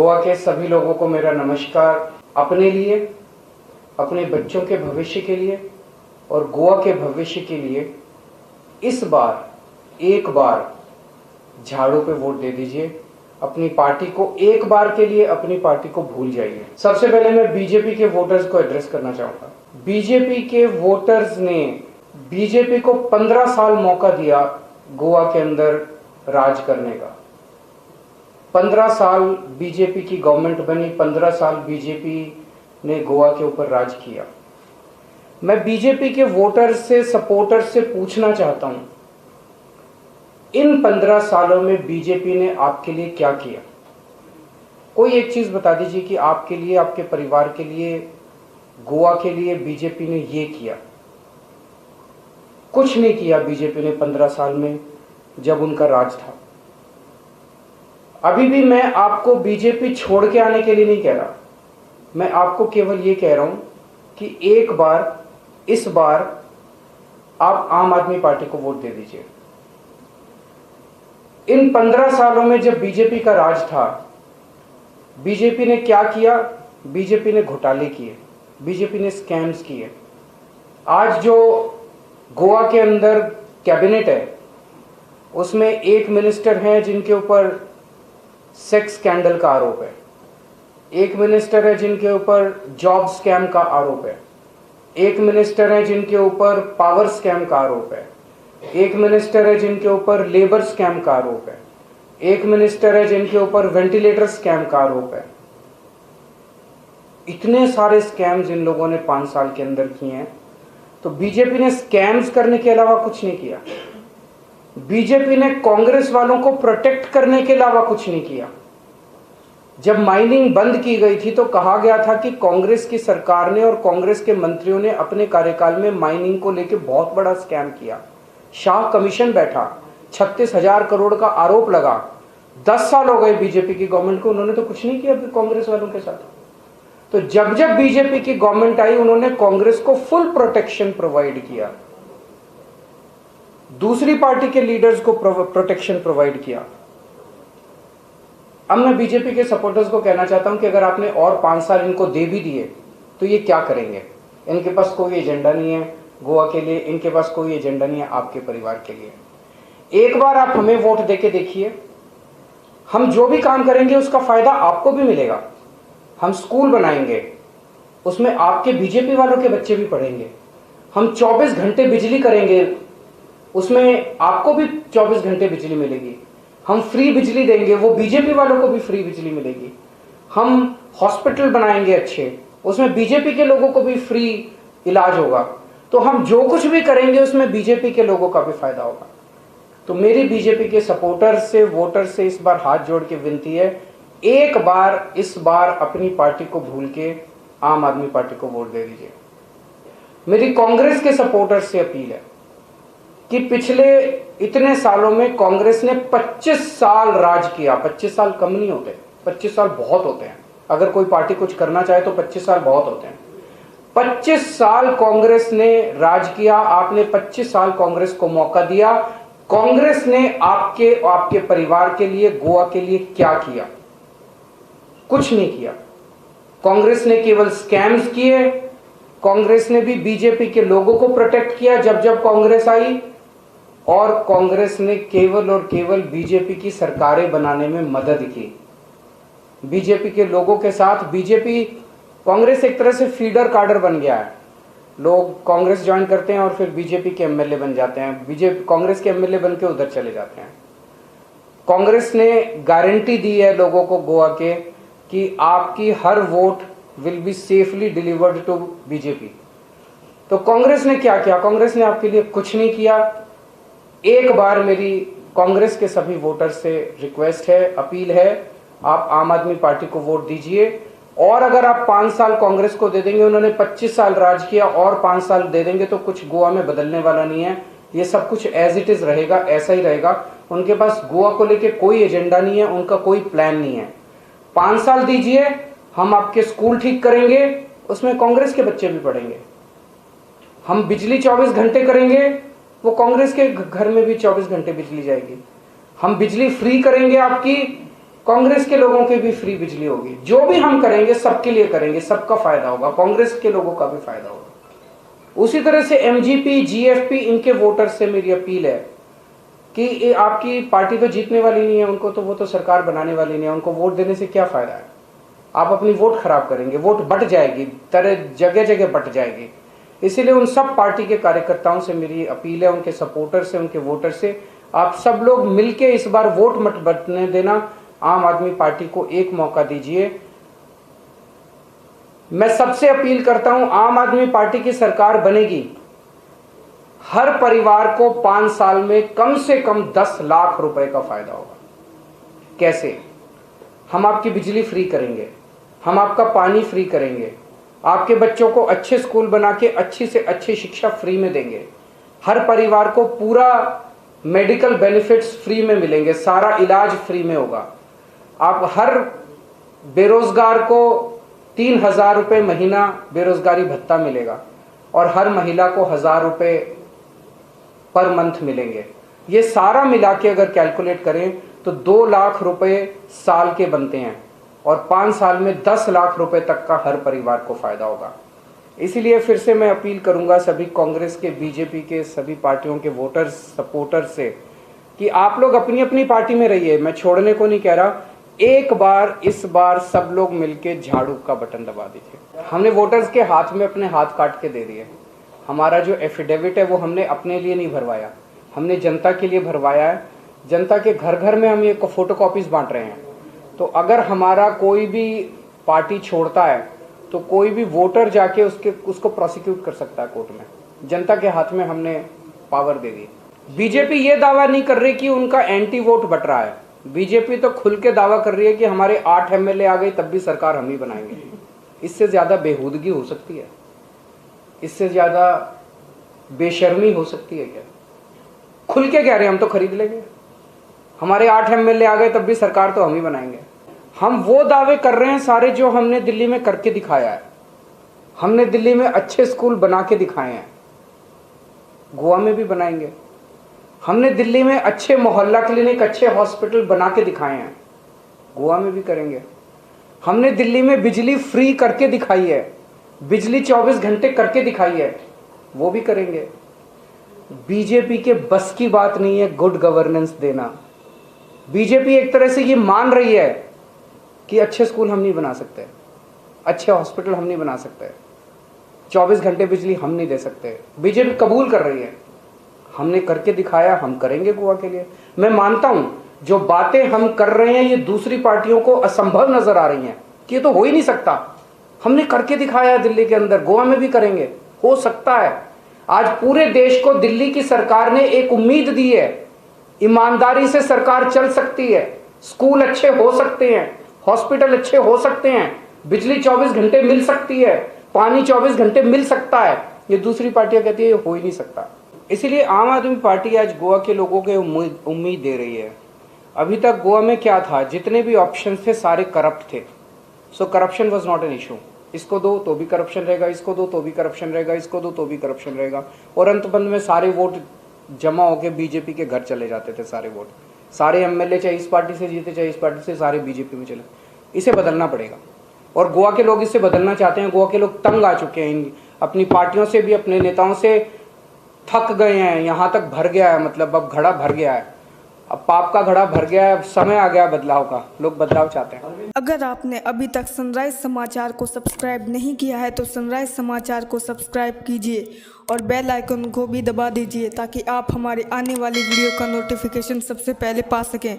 गोवा के सभी लोगों को मेरा नमस्कार। अपने लिए, अपने बच्चों के भविष्य के लिए और गोवा के भविष्य के लिए इस बार एक बार झाड़ू पे वोट दे दीजिए। अपनी पार्टी को एक बार के लिए अपनी पार्टी को भूल जाइए। सबसे पहले मैं बीजेपी के वोटर्स को एड्रेस करना चाहूँगा। बीजेपी के वोटर्स ने बीजेपी को 15 साल मौका दिया गोवा के अंदर राज करने का। 15 साल बीजेपी की गवर्नमेंट बनी, 15 साल बीजेपी ने गोवा के ऊपर राज किया। मैं बीजेपी के वोटर्स से, सपोर्टर्स से पूछना चाहता हूं, इन 15 सालों में बीजेपी ने आपके लिए क्या किया? कोई एक चीज बता दीजिए कि आपके लिए, आपके परिवार के लिए, गोवा के लिए बीजेपी ने ये किया। कुछ नहीं किया बीजेपी ने 15 साल में जब उनका राज था। अभी भी मैं आपको बीजेपी छोड़ के आने के लिए नहीं कह रहा, मैं आपको केवल ये कह रहा हूं कि एक बार, इस बार आप आम आदमी पार्टी को वोट दे दीजिए। इन 15 सालों में जब बीजेपी का राज था, बीजेपी ने क्या किया? बीजेपी ने घोटाले किए, बीजेपी ने स्कैम्स किए। आज जो गोवा के अंदर कैबिनेट है, उसमें एक मिनिस्टर हैं जिनके ऊपर सेक्स स्कैंडल का आरोप है, एक मिनिस्टर है जिनके ऊपर जॉब स्कैम का आरोप है, एक मिनिस्टर है जिनके ऊपर पावर स्कैम का आरोप है, एक मिनिस्टर है जिनके ऊपर लेबर स्कैम का आरोप है, एक मिनिस्टर है जिनके ऊपर वेंटिलेटर स्कैम का आरोप है। इतने सारे स्कैम्स इन लोगों ने 5 साल के अंदर किए हैं। तो बीजेपी ने स्कैम्स करने के अलावा कुछ नहीं किया। बीजेपी ने कांग्रेस वालों को प्रोटेक्ट करने के अलावा कुछ नहीं किया। जब माइनिंग बंद की गई थी तो कहा गया था कि कांग्रेस की सरकार ने और कांग्रेस के मंत्रियों ने अपने कार्यकाल में माइनिंग को लेकर बहुत बड़ा स्कैम किया। शाह कमीशन बैठा, 36,000 करोड़ का आरोप लगा। 10 साल हो गए बीजेपी की गवर्नमेंट को, उन्होंने तो कुछ नहीं किया कांग्रेस वालों के साथ। तो जब जब बीजेपी की गवर्नमेंट आई, उन्होंने कांग्रेस को फुल प्रोटेक्शन प्रोवाइड किया, दूसरी पार्टी के लीडर्स को प्रोटेक्शन प्रोवाइड किया। अब मैं बीजेपी के सपोर्टर्स को कहना चाहता हूं कि अगर आपने और 5 साल इनको दे भी दिए तो ये क्या करेंगे? इनके पास कोई एजेंडा नहीं है गोवा के लिए, इनके पास कोई एजेंडा नहीं है आपके परिवार के लिए। एक बार आप हमें वोट देके देखिए, हम जो भी काम करेंगे उसका फायदा आपको भी मिलेगा। हम स्कूल बनाएंगे, उसमें आपके बीजेपी वालों के बच्चे भी पढ़ेंगे। हम 24 घंटे बिजली करेंगे, उसमें आपको भी 24 घंटे बिजली मिलेगी। हम फ्री बिजली देंगे, वो बीजेपी वालों को भी फ्री बिजली मिलेगी। हम हॉस्पिटल बनाएंगे अच्छे, उसमें बीजेपी के लोगों को भी फ्री इलाज होगा। तो हम जो कुछ भी करेंगे उसमें बीजेपी के लोगों का भी फायदा होगा। तो मेरी बीजेपी के सपोर्टर्स से, वोटर्स से इस बार हाथ जोड़ के विनती है, एक बार, इस बार अपनी पार्टी को भूल के आम आदमी पार्टी को वोट दे दीजिए। मेरी कांग्रेस के सपोर्टर्स से अपील है कि पिछले इतने सालों में कांग्रेस ने 25 साल राज किया। 25 साल कम नहीं होते, 25 साल बहुत होते हैं। अगर कोई पार्टी कुछ करना चाहे तो 25 साल बहुत होते हैं। 25 साल कांग्रेस ने राज किया, आपने 25 साल कांग्रेस को मौका दिया। कांग्रेस ने आपके परिवार के लिए, गोवा के लिए क्या किया? कुछ नहीं किया। कांग्रेस ने केवल स्कैम्स किए। कांग्रेस ने भी बीजेपी के लोगों को प्रोटेक्ट किया जब जब कांग्रेस आई, और कांग्रेस ने केवल और केवल बीजेपी की सरकारें बनाने में मदद की। बीजेपी के लोगों के साथ कांग्रेस एक तरह से फीडर काडर बन गया है। लोग कांग्रेस ज्वाइन करते हैं और फिर बीजेपी के एमएलए बन जाते हैं, कांग्रेस के एमएलए बन के उधर चले जाते हैं। कांग्रेस ने गारंटी दी है लोगों को गोवा के कि आपकी हर vote will be safely delivered to BJP. तो कांग्रेस ने क्या किया? कांग्रेस ने आपके लिए कुछ नहीं किया। एक बार मेरी कांग्रेस के सभी वोटर्स से रिक्वेस्ट है, अपील है, आप आम आदमी पार्टी को वोट दीजिए। और अगर आप 5 साल कांग्रेस को दे देंगे, उन्होंने 25 साल राज किया, और 5 साल दे देंगे तो कुछ गोवा में बदलने वाला नहीं है। ये सब कुछ एज इट इज रहेगा, ऐसा ही रहेगा। उनके पास गोवा को लेके कोई एजेंडा नहीं है, उनका कोई प्लान नहीं है। 5 साल दीजिए, हम आपके स्कूल ठीक करेंगे, उसमें कांग्रेस के बच्चे भी पढ़ेंगे। हम बिजली 24 घंटे करेंगे, वो कांग्रेस के घर में भी 24 घंटे बिजली जाएगी। हम बिजली फ्री करेंगे आपकी, कांग्रेस के लोगों की भी फ्री बिजली होगी। जो भी हम करेंगे सबके लिए करेंगे, सबका फायदा होगा, कांग्रेस के लोगों का भी फायदा होगा। उसी तरह से एमजीपी, जीएफपी, इनके वोटर से मेरी अपील है कि आपकी पार्टी तो जीतने वाली नहीं है, उनको तो वो तो सरकार बनाने वाली नहीं है, उनको वोट देने से क्या फायदा है। आप अपनी वोट खराब करेंगे, वोट बट जाएगी, तरह जगह जगह बट जाएगी। इसीलिए उन सब पार्टी के कार्यकर्ताओं से मेरी अपील है, उनके सपोर्टर से, उनके वोटर से, आप सब लोग मिलके इस बार वोट मत बटने देना, आम आदमी पार्टी को एक मौका दीजिए। मैं सबसे अपील करता हूं, आम आदमी पार्टी की सरकार बनेगी, हर परिवार को 5 साल में कम से कम 10 लाख रुपए का फायदा होगा। कैसे? हम आपकी बिजली फ्री करेंगे, हम आपका पानी फ्री करेंगे, आपके बच्चों को अच्छे स्कूल बना के अच्छी से अच्छी शिक्षा फ्री में देंगे, हर परिवार को पूरा मेडिकल बेनिफिट्स फ्री में मिलेंगे, सारा इलाज फ्री में होगा। आप हर बेरोजगार को 3,000 रुपये महीना बेरोजगारी भत्ता मिलेगा और हर महिला को 1,000 रुपये पर मंथ मिलेंगे। ये सारा मिला के अगर कैलकुलेट करें तो 2 लाख रुपए साल के बनते हैं और 5 साल में 10 लाख रुपए तक का हर परिवार को फायदा होगा। इसीलिए फिर से मैं अपील करूंगा सभी कांग्रेस के, बीजेपी के, सभी पार्टियों के वोटर्स, सपोर्टर्स से कि आप लोग अपनी अपनी पार्टी में रहिए। मैं छोड़ने को नहीं कह रहा, एक बार इस बार सब लोग मिलके झाड़ू का बटन दबा दीजिए। हमने वोटर्स के हाथ में अपने हाथ काट के दे दिए। हमारा जो एफिडेविट है वो हमने अपने लिए नहीं भरवाया, हमने जनता के लिए भरवाया है। जनता के घर घर में हम ये फोटो कॉपीज बांट रहे हैं। तो अगर हमारा कोई भी पार्टी छोड़ता है तो कोई भी वोटर जाके उसको प्रोसिक्यूट कर सकता है कोर्ट में। जनता के हाथ में हमने पावर दे दी। बीजेपी ये दावा नहीं कर रही कि उनका एंटी वोट बट रहा है। बीजेपी तो खुल के दावा कर रही है कि हमारे 8 एमएलए आ गए तब भी सरकार हम ही बनाएंगे। इससे ज्यादा बेहूदगी हो सकती है? इससे ज्यादा बेशर्मी हो सकती है क्या? खुल के कह रहे हैं हम तो खरीद लेंगे, हमारे 8 एमएलए आ गए तब भी सरकार तो हम ही बनाएंगे। हम वो दावे कर रहे हैं सारे जो हमने दिल्ली में करके दिखाया है। हमने दिल्ली में अच्छे स्कूल बना के दिखाए हैं, गोवा में भी बनाएंगे। हमने दिल्ली में अच्छे मोहल्ला क्लिनिक, अच्छे हॉस्पिटल बना के दिखाए हैं, गोवा में भी करेंगे। हमने दिल्ली में बिजली फ्री करके दिखाई है, बिजली 24 घंटे करके दिखाई है, वो भी करेंगे। बीजेपी के बस की बात नहीं है गुड गवर्नेंस देना। बीजेपी एक तरह से ये मान रही है कि अच्छे स्कूल हम नहीं बना सकते, अच्छे हॉस्पिटल हम नहीं बना सकते, 24 घंटे बिजली हम नहीं दे सकते। बीजेपी कबूल कर रही है, हमने करके दिखाया, हम करेंगे गोवा के लिए। मैं मानता हूं जो बातें हम कर रहे हैं ये दूसरी पार्टियों को असंभव नजर आ रही हैं कि ये तो हो ही नहीं सकता। हमने करके दिखाया दिल्ली के अंदर, गोवा में भी करेंगे, हो सकता है। आज पूरे देश को दिल्ली की सरकार ने एक उम्मीद दी है, ईमानदारी से सरकार चल सकती है, स्कूल अच्छे हो सकते हैं, हॉस्पिटल अच्छे हो सकते हैं, बिजली 24 घंटे मिल सकती है, पानी 24 घंटे मिल सकता है। ये दूसरी पार्टियां कहती है ये हो ही नहीं सकता। इसीलिए आम आदमी पार्टी आज गोवा के लोगों के उम्मीद दे रही है। अभी तक गोवा में क्या था, जितने भी ऑप्शन थे सारे करप्ट थे। So corruption was not an issue. इसको दो तो भी करप्शन रहेगा, इसको दो तो भी करप्शन रहेगा, इसको दो तो भी करप्शन रहेगा। और अंतबंध में सारे वोट जमा होकर बीजेपी के घर चले जाते थे। सारे वोट, सारे एमएलए चाहे इस पार्टी से जीते चाहे इस पार्टी से, सारे बीजेपी में चले। इसे बदलना पड़ेगा और गोवा के लोग इसे बदलना चाहते हैं। गोवा के लोग तंग आ चुके हैं, अपनी पार्टियों से भी, अपने नेताओं से थक गए हैं। यहाँ तक भर गया है, मतलब अब घड़ा भर गया है, अब पाप का घड़ा भर गया है, अब समय आ गया बदलाव का। लोग बदलाव चाहते हैं। अगर आपने अभी तक सनराइज समाचार को सब्सक्राइब नहीं किया है तो सनराइज समाचार को सब्सक्राइब कीजिए और बेल आइकन को भी दबा दीजिए ताकि आप हमारे आने वाली वीडियो का नोटिफिकेशन सबसे पहले पा सकें।